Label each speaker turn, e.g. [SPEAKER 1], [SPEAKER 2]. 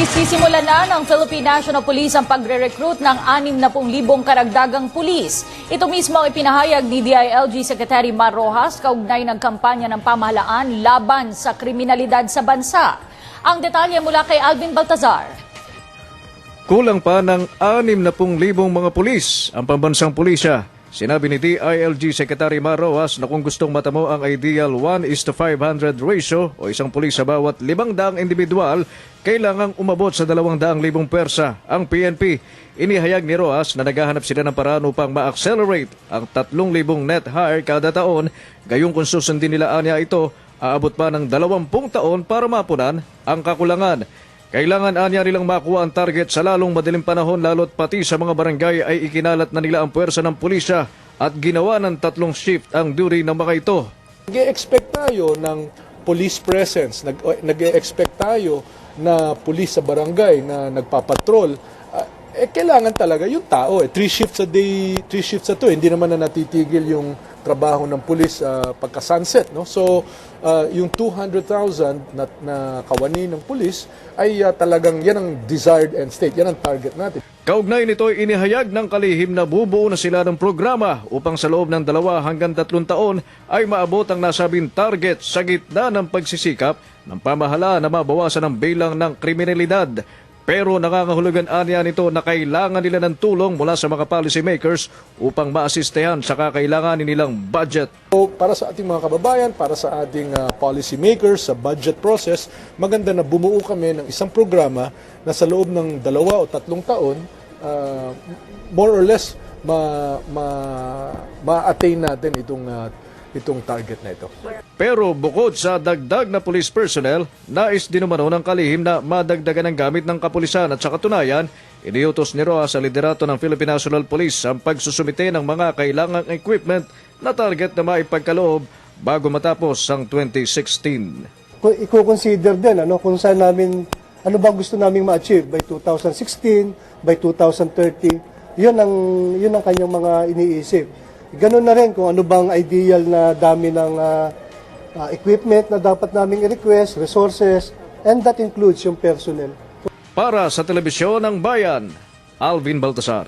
[SPEAKER 1] Nagsisimulan na ng Philippine National Police ang pagre-recruit ng 60,000 karagdagang pulis. Ito mismo ang ipinahayag ni DILG Secretary Mar Rojas kaugnay ng kampanya ng pamahalaan laban sa kriminalidad sa bansa. Ang detalye mula kay Alvin Baltazar.
[SPEAKER 2] Kulang pa ng 60,000 mga pulis ang pambansang pulisya. Sinabi ni DILG Secretary Mar Rojas na kung gustong matamo ang ideal 1:500 ratio o isang pulis sa bawat 500 individual, kailangang umabot sa 200,000 pwersa ang PNP. Inihayag ni Rojas na naghahanap sila ng paraan upang ma-accelerate ang 3,000 net hire kada taon. Gayong kung susundin nila anya ito, aabot pa ng 20 taon para mapunan ang kakulangan. Kailangan anya nilang makuha ang target sa lalong madaling panahon, lalo't pati sa mga barangay ay ikinalat na nila ang puwersa ng pulisya at ginawa ng 3 shift ang duty ng mga ito.
[SPEAKER 3] Nag-e-expect tayo ng police presence, nag-e-expect tayo na police sa barangay na nagpapatrol. Kailangan talaga yung tao. 3 shifts a day, 3 shifts a to. Hindi naman na natitigil yung trabaho ng pulis pagka-sunset. No? So, yung 200,000 na kawani ng pulis ay talagang yan ang desired end state. Yan ang target natin.
[SPEAKER 2] Kaugnay nito ay inihayag ng kalihim na bubuo na sila ng programa upang sa loob ng 2 hanggang 3 taon ay maabot ang nasabing target sa gitna ng pagsisikap ng pamahalaan na mabawasan ang bilang ng kriminalidad. Pero nangangahulugan anya nito na kailangan nila ng tulong mula sa mga policymakers upang maasistehan sa kakailanganin nilang budget.
[SPEAKER 3] So, para sa ating mga kababayan, para sa ating policymakers sa budget process, maganda na bumuo kami ng isang programa na sa loob ng 2 o 3 taon, more or less, ma-attain natin itong target na ito.
[SPEAKER 2] Pero bukod sa dagdag na police personnel, nais din umano ng kalihim na madagdagan ang gamit ng kapulisan at sa katunayan, iniutos ni Rojas sa liderato ng Philippine National Police ang pagsusumite ng mga kailangang equipment na target na maipagkaloob bago matapos ang 2016.
[SPEAKER 4] I-consider din kung saan namin, ano bang gusto naming ma-achieve by 2016, by 2030. Yun ang kanyang mga iniisip. Ganun na rin kung ano bang ideal na dami ng equipment na dapat naming i-request, resources, and that includes yung personnel.
[SPEAKER 2] Para sa Telebisyon ng Bayan, Alvin Baltazar.